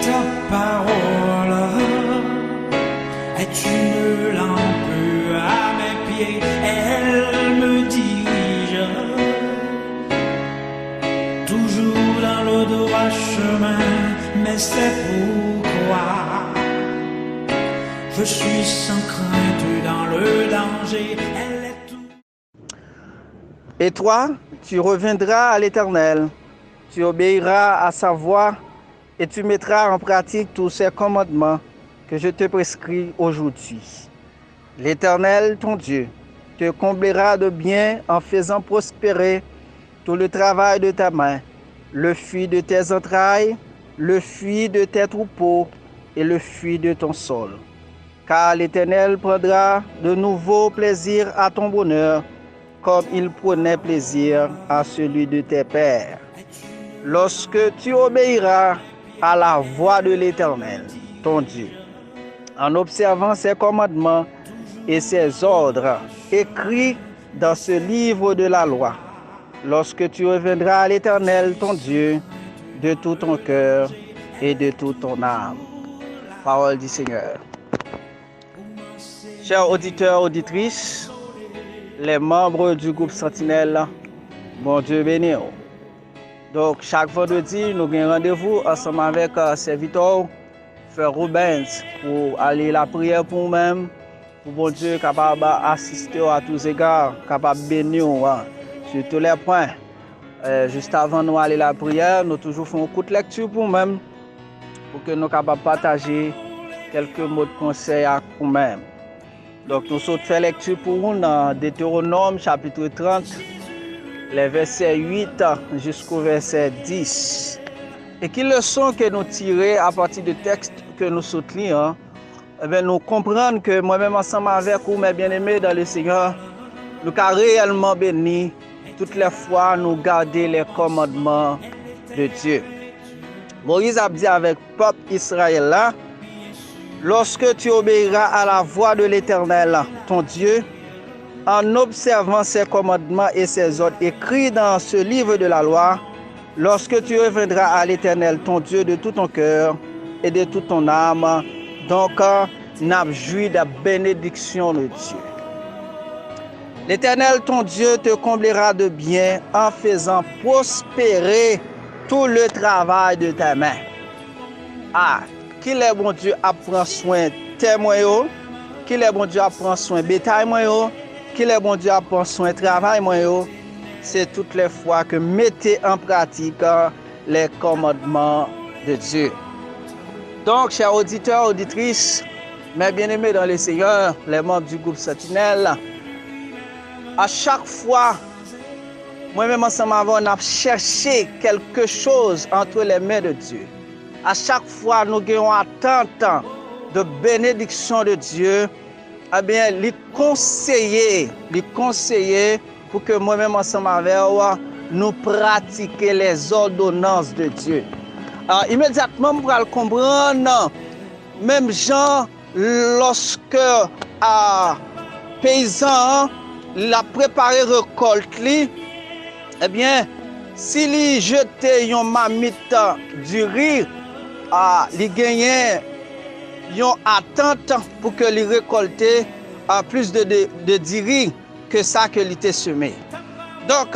ta parole est une lampe à mes pieds, elle me dirige toujours dans le droit chemin, mais c'est pourquoi je suis sans crainte dans le danger, elle est tout. Et toi, tu reviendras à l'Éternel, tu obéiras à sa voix et tu mettras en pratique tous ses commandements que je te prescris aujourd'hui. L'Éternel, ton Dieu, te comblera de bien en faisant prospérer tout le travail de ta main, le fruit de tes entrailles, le fruit de tes troupeaux et le fruit de ton sol. Car l'Éternel prendra de nouveau plaisir à ton bonheur, comme il prenait plaisir à celui de tes pères. Lorsque tu obéiras à la voix de l'Éternel, ton Dieu, en observant ses commandements et ses ordres écrits dans ce livre de la loi, lorsque tu reviendras à l'Éternel, ton Dieu, de tout ton cœur et de toute ton âme. Parole du Seigneur. Chers auditeurs, auditrices, les membres du groupe Sentinelle, bon Dieu béni. Donc, chaque vendredi, nous avons rendez-vous ensemble avec serviteur, frère Rubens, pour aller la prière pour nous-mêmes, pour bon Dieu capable d'assister à tous égards, capable de bénir sur tous les points. Juste avant nous aller la prière, nous toujours faisons un coup de lecture pour nous-mêmes, pour que nous capables de partager quelques mots de conseil à nous-mêmes. Donc, nous sommes fait lecture pour nous dans Deutéronome chapitre 30, les versets 8 jusqu'au verset 10. Et quelle leçon que nous tirons à partir du texte que nous soutenons, nous comprenons que moi-même ensemble avec vous, mes bien-aimés dans le Seigneur, nous avons réellement béni toutes les fois nous garder les commandements de Dieu. Moïse a dit avec le peuple Israël là, lorsque tu obéiras à la voix de l'Éternel, ton Dieu, en observant ses commandements et ses ordres écrits dans ce livre de la loi, lorsque tu reviendras à l'Éternel, ton Dieu, de tout ton cœur et de toute ton âme, donc n'a joui de la bénédiction de Dieu. L'Éternel, ton Dieu, te comblera de bien en faisant prospérer tout le travail de tes mains. Ah, qu'il est bon Dieu à prendre soin de tes moyens, qu'il est bon Dieu à prendre soin de bétail moyens, qu'il est bon Dieu à prendre soin de travail moyens. C'est toutes les fois que mettez en pratique les commandements de Dieu. Donc, chers auditeurs, auditrices, mes bien-aimés dans le Seigneur, les membres du groupe Sentinelle, à chaque fois, moi-même ensemble avant, on a cherché quelque chose entre les mains de Dieu. À chaque fois, nous avons attente de bénédiction de Dieu, eh bien, les conseiller pour que moi-même ensemble avec vous, nous pratiquions les ordonnances de Dieu. Alors, immédiatement, nous allons comprendre, même Jean, lorsque paysan l'a préparé récolte, eh bien, s'il jetait une mamite du riz, il gagnait une attente pour que il récolte plus de riz que ça que il était semé. Donc,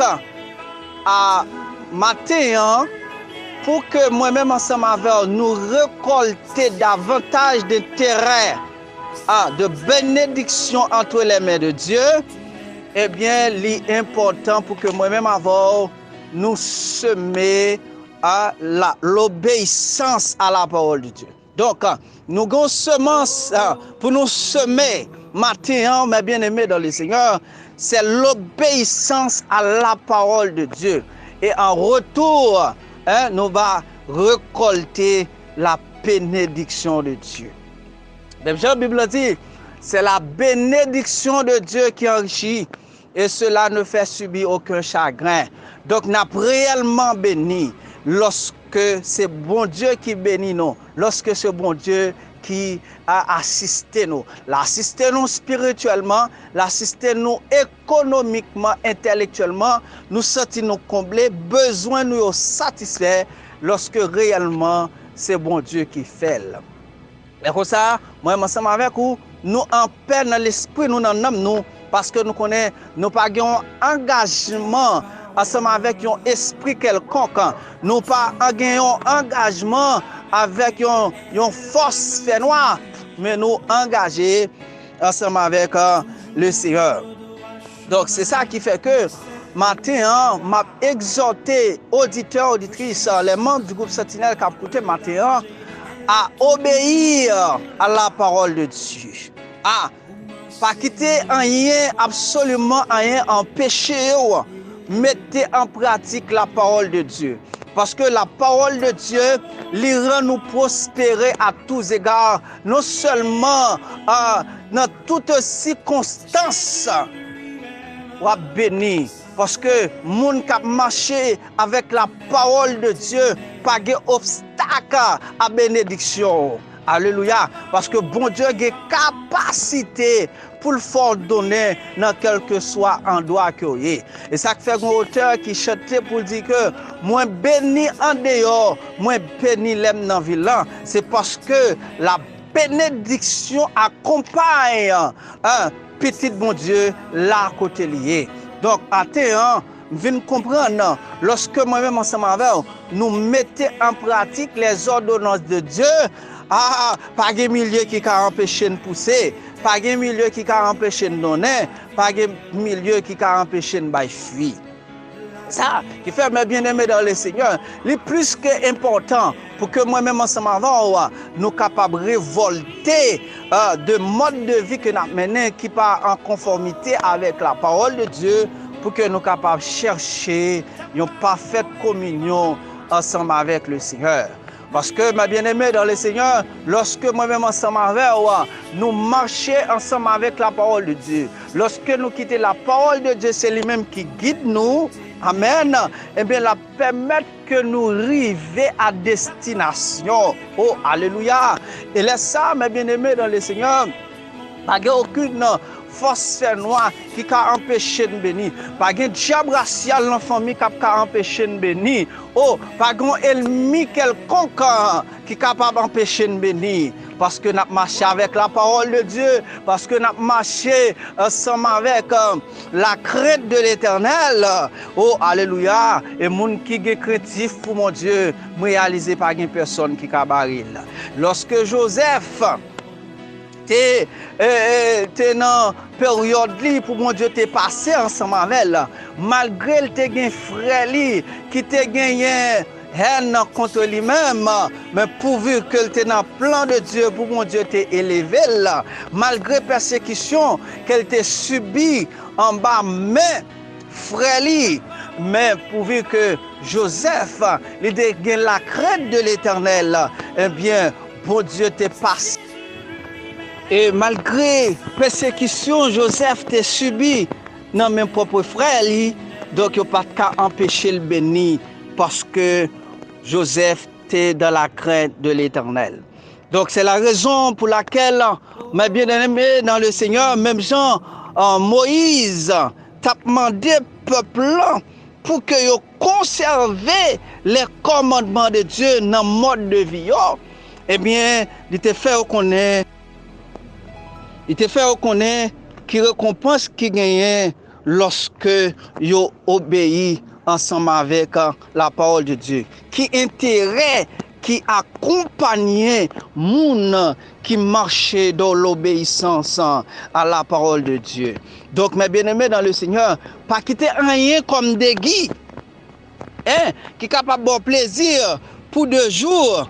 à matin, pour que moi-même ensemble avec nous récolter davantage d'intérêt, de bénédiction entre les mains de Dieu, eh bien, l'important pour que moi-même avant nous semer l'obéissance à la parole de Dieu. Donc, nous avons semence pour nous semer matin, mes bien-aimés dans le Seigneur, c'est l'obéissance à la parole de Dieu. Et en retour, nous allons récolter la bénédiction de Dieu. Même Jean, la Bible dit, c'est la bénédiction de Dieu qui enrichit et cela ne fait subir aucun chagrin. Donc, nous avons réellement béni lorsque c'est bon Dieu qui bénit nous, lorsque c'est bon Dieu qui a assisté nous. L'assister nous spirituellement, l'assister nous économiquement, intellectuellement, nous sentir nous combler, besoin nous satisfaire lorsque réellement c'est bon Dieu qui fait. Et comme ça, moi, ensemble avec vous, nous en paix dans l'esprit, nous dans l'âme, nous, parce que nous connaissons, nous pas un engagement ensemble avec un esprit quelconque. Nous pas un engagement avec une force fait noire, mais nous engager ensemble avec le Seigneur. Donc, c'est ça qui fait que matin, m'a exhorté auditeurs, auditrices, les membres du groupe Sentinelle qui ont écouté matin, à obéir à la parole de Dieu. Pas quitter rien, absolument rien, empêcher, mettez en pratique la parole de Dieu. Parce que la parole de Dieu, lui rend nous prospérer à tous égards, non seulement dans toutes circonstances, ou béni. Parce que moun qui marché avec la parole de Dieu, pas d'obstacle à bénédiction. Alléluia. Parce que bon Dieu a capacité pour le faire donner dans quel que soit endroit qu'il y ait. Et ça fait un auteur qui chantait pour dire que moi béni en dehors, moi béni l'aime dans la ville. C'est parce que la bénédiction accompagne petit bon Dieu là côté lié. Donc, attends, viens comprendre, lorsque moi-même ensemble avec nous mettons en pratique les ordonnances de Dieu, pas de milieu qui a empêché de pousser, pas de milieu qui a empêché de donner, pas de milieu qui a empêché de fuir. Ça, qui fait mes bien-aimés dans le Seigneur, c'est plus que important pour que moi-même ensemble avant, nous capables de révolter de mode de vie que nous menons qui pas en conformité avec la parole de Dieu, pour que nous capables de chercher une parfaite communion ensemble avec le Seigneur. Parce que, mes bien-aimés dans le Seigneur, lorsque moi-même ensemble avec nous marchons ensemble avec la parole de Dieu, lorsque nous quittons la parole de Dieu, c'est lui-même qui guide nous. Amen. Eh bien, la permettre que nous arrivions à destination. Oh, alléluia. Et laisse ça, mes bien-aimés dans le Seigneur, pas aucune force noire qui a empêché de bénir. Pas de diable racial dans la famille qui a empêché de bénir. Oh, pas de ennemi quelconque qui est capable d'empêcher de bénir. Parce que nous avons marché avec la parole de Dieu, parce que nous avons marché ensemble avec la crainte de l'Éternel. Oh, alléluia. Et les gens qui sont créatifs pour mon Dieu, ne réalisent pas une personne qui a barré. Lorsque Joseph t'es dans période pour mon Dieu t'es passé ensemble avec elle, malgré le t'es frère qui t'es gagné haine contre lui-même, mais pourvu que tu es dans le plan de Dieu, pour mon Dieu t'es élevé là, malgré persécution qu'elle t'a subi en bas, mais frère mais pourvu que Joseph il a la crainte de l'Éternel, eh bien bon Dieu t'es passé. Et malgré persécution, Joseph t'a subi dans mes propres frères, donc il n'y a pas qu'à empêcher le béni parce que Joseph était dans la crainte de l'Éternel. Donc c'est la raison pour laquelle, mes bien-aimés dans le Seigneur, même Jean, Moïse, t'a demandé au peuple pour que vous conservez les commandements de Dieu dans le mode de vie. Eh bien, il te fait reconnaître. Il te fait reconnaître qui récompense qui gagne lorsque yo obéit ensemble avec la parole de Dieu. Qui intérêt qui accompagnait moun qui marchait dans l'obéissance à la parole de Dieu. Donc mes bien-aimés dans le Seigneur, pas quitter rien comme des guides, qui est capable de plaisir pour 2 jours,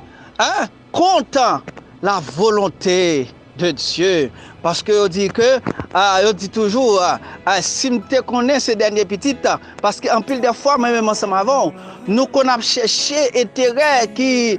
contre la volonté de Dieu. Parce que on dit que, on dit toujours, si je te connais ces derniers petites, parce qu'en pile de fois, même ensemble avant, nous qu'on a cherché intérêt qui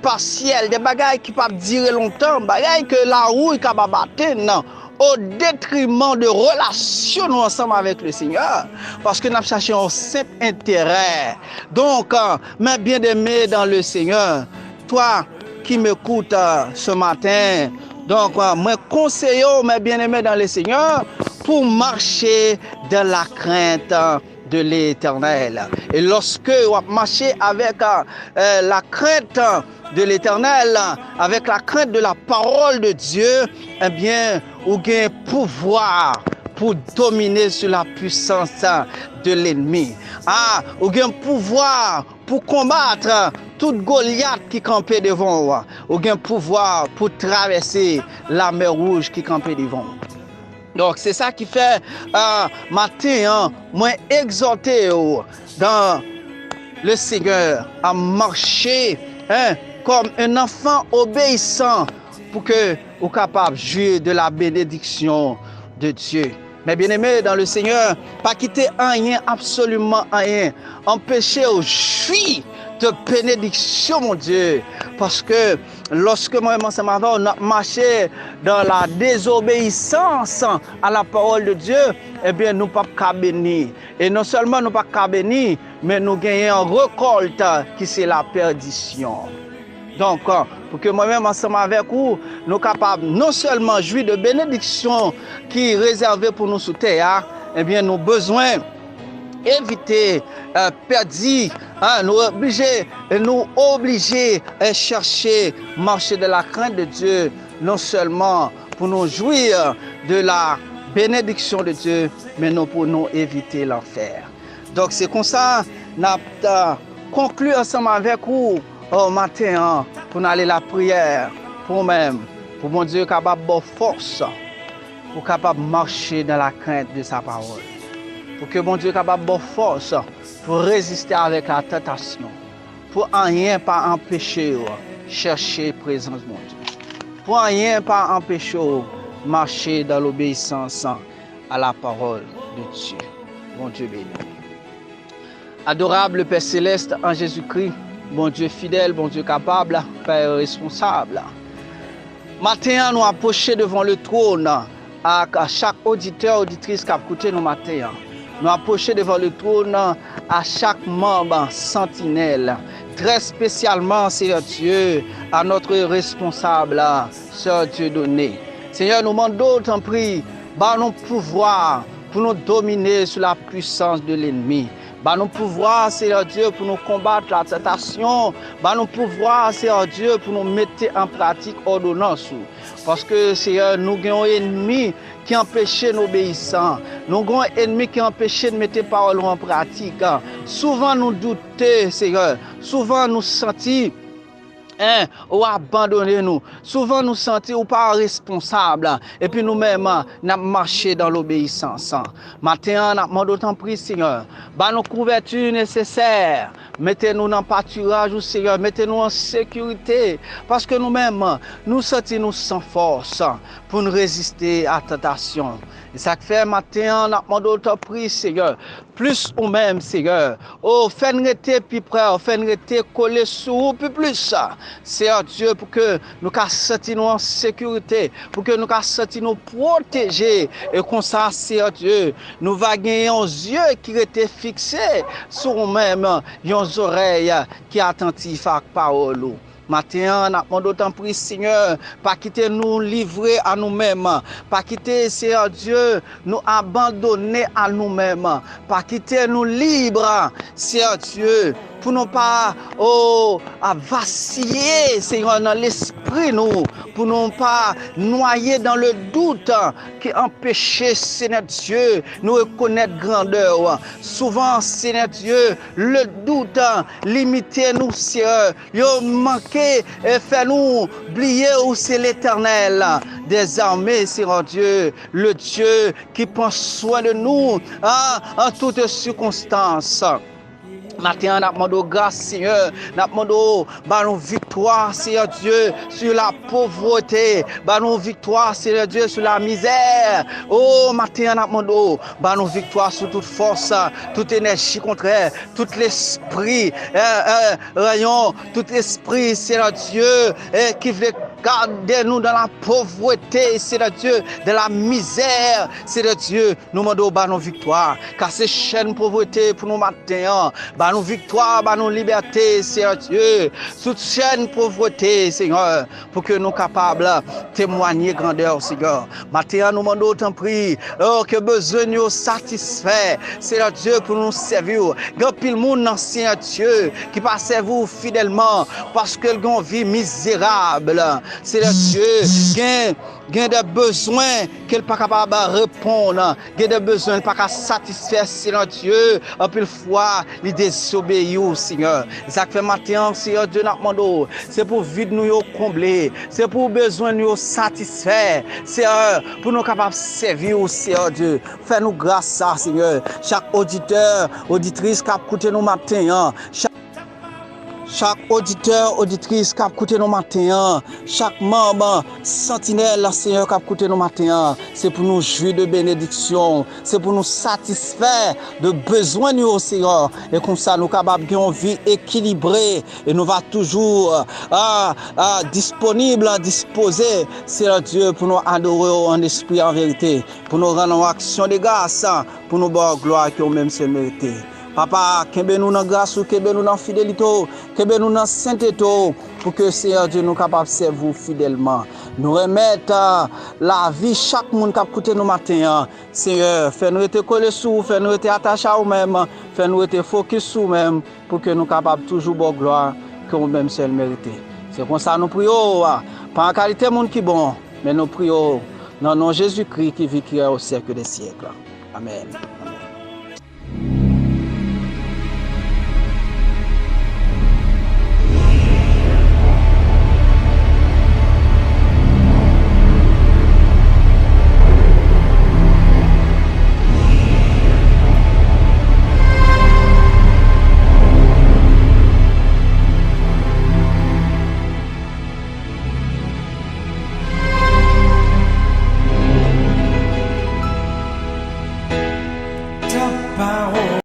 partiel, des bagailles qui peuvent durer longtemps, bagailles que la roue est capable de battre, au détriment de relations nous ensemble avec le Seigneur, parce que nous avons cherché un simple intérêt. Donc, mes bien-aimés dans le Seigneur, toi qui m'écoutes ce matin, donc, moi conseille mes bien-aimés dans le Seigneur pour marcher dans la crainte de l'Éternel. Et lorsque vous marchez avec la crainte de l'Éternel, avec la crainte de la parole de Dieu, eh bien, vous avez pouvoir pour dominer sur la puissance de l'ennemi. Vous avez pouvoir pour combattre toute Goliath qui campait devant vous. Vous avez pouvoir pour traverser la mer Rouge qui campait devant vous. Donc, c'est ça qui fait matin, moi exhorter dans le Seigneur à marcher comme un enfant obéissant pour que vous soyez capable de jouir de la bénédiction de Dieu. Mais bien aimé dans le Seigneur, pas quitter rien, absolument rien, empêcher aux juifs de bénédiction, mon Dieu. Parce que lorsque moi-même, on a marché dans la désobéissance à la parole de Dieu, eh bien, nous ne pouvons pas bénir. Et non seulement nous ne pouvons pas bénir, mais nous gagnons une récolte qui c'est la perdition. Donc, pour que moi-même, ensemble avec vous, nous sommes capables non seulement de jouir de bénédiction qui est réservée pour nous sous terre, eh bien, nous avons besoin éviter perdre, nous obliger à chercher, marcher de la crainte de Dieu, non seulement pour nous jouir de la bénédiction de Dieu, mais non pour nous éviter l'enfer. Donc, c'est comme ça, nous avons conclu ensemble avec vous au matin pour aller à la prière pour nous-mêmes, pour mon Dieu capable de force, pour capable de marcher dans la crainte de sa parole. Pour que mon Dieu capable de force pour résister avec la tentation, pour rien pas empêcher chercher présence de mon Dieu, pour rien pas empêcher marcher dans l'obéissance à la parole de Dieu. Mon Dieu béni. Adorable Père Céleste en Jésus-Christ, bon Dieu fidèle, bon Dieu capable, Père responsable. Matin, nous approchons devant le trône à chaque auditeur, auditrice qui a écouté nos matins. Nous approchons devant le trône à chaque membre sentinelle. Très spécialement, Seigneur Dieu, à notre responsable, Seigneur Dieu donné. Seigneur, nous demandons, t'en prie, par nos pouvoirs pour nous dominer sur la puissance de l'ennemi. Bah nous pouvoir, Seigneur Dieu, pour nous combattre la tentation. Bah nous pouvoir, Seigneur Dieu, pour nous mettre en pratique ordonnance. Parce que, Seigneur, nous avons un ennemi qui empêche l'obéissance. Nous avons un ennemi qui empêche de mettre paroles en pratique. Souvent nous doutons, Seigneur. Souvent nous sentons ou abandonner nous. Souvent nous sentons pas responsables. Et puis nous-mêmes, nous marchons dans l'obéissance. Maintenant, nous demandons d'autant plus, Seigneur, bah nos couvertures nécessaires. Mettez-nous dans le pâturage, Seigneur. Mettez-nous en sécurité. Parce que nous-mêmes, nous sentons nous sans force pour nous résister à la tentation. Et ça fait maintenant, nous demandons d'autant plus, Seigneur. Plus ou même, Seigneur. Oh, faites-nous rester plus près. Faites-nous rester collés sur vous plus. Seigneur Dieu, pour que nous sentions en sécurité, pour que nous sentions nous protéger. Et comme ça, Seigneur Dieu, nous va gagner un yeux qui étaient fixés sur nous-mêmes, nos oreilles qui sont attentives à la parole. Maintenant, nous demandons d'autant plus, Seigneur, pas quitter nous livrer à nous-mêmes, pas quitter, Seigneur Dieu, nous abandonner à nous-mêmes, pas quitter nous libres, Seigneur Dieu, pour ne pas vaciller, Seigneur, dans l'esprit, nous, pour ne pas noyer dans le doute qui empêche, Seigneur Dieu, nous reconnaître grandeur. Souvent, Seigneur Dieu, le doute limite nous, Seigneur, il manque et fait nous oublier où c'est l'Éternel des armées, Seigneur Dieu, le Dieu qui prend soin de nous en toutes circonstances. Maintenant, nous demandons grâce, Seigneur. Nous demandons nos victoires, Seigneur Dieu, sur la pauvreté. Nos victoires, Seigneur Dieu, sur la misère. Oh, maintenant, nous demandons nos victoires sur toute force, toute énergie contraire, tout l'esprit, rayon, tout esprit, Seigneur Dieu, qui veut Gardez-nous dans la pauvreté, Seigneur Dieu, de la misère, Seigneur Dieu. Nous demandons bah nos victoires, car ces chaînes pauvreté pour nous matin, bah nos victoires, bah nos libertés, Seigneur Dieu. Toute chaîne pauvreté, Seigneur, pour que nous capables de témoigner grandeur, Seigneur. Matin, nous demandons autant prix, que besoin nous satisfait, Seigneur Dieu, pour nous servir. Grand pile monde, Seigneur Dieu, qui passe vous fidèlement, parce que ont vie misérable, Seigneur Dieu, gain des besoins qu'elle pas capable de répondre, gain des besoins pas capable satisfaire, Seigneur Dieu, en pile fois, les désobéir, Seigneur. Ça fait matin, Seigneur Dieu, nous demandons, c'est pour vide nous combler, c'est pour besoin nous satisfaire, c'est pour nous capables de servir, Seigneur Dieu. Fais-nous grâce ça, Seigneur. Chaque auditeur, auditrice qui a écouté nous matin, chaque auditeur, auditrice qui a écouté nos matins, chaque membre, sentinelle, Seigneur, qui a écouté nos matins, c'est pour nous jouir de bénédiction, c'est pour nous satisfaire de besoins nous, Seigneur. Et comme ça, nous sommes capables d'une vie équilibrée et nous va toujours disponible, disposé, Seigneur Dieu, pour nous adorer en esprit, en vérité, pour nous rendre en action de grâce, pour nous voir gloire qui ont même se mérité. Papa, kembe nous dans grâce, kembe nous dans fidélité, kembe nous dans sainteté, pour que Seigneur Dieu nous capable de servir fidèlement. Nous remettre la vie chaque monde qui a écouté nos matins. Seigneur, fais-nous être collés sous, fais-nous être attachés à nous-mêmes, fais-nous être focus sur nous-mêmes, pour que nous capables toujours de gloire que nous-mêmes seul mériter. C'est comme ça nous prions, pas en qualité monde qui bon, mais nous prions dans le nom de Jésus-Christ qui vit au siècle des siècles. Amen.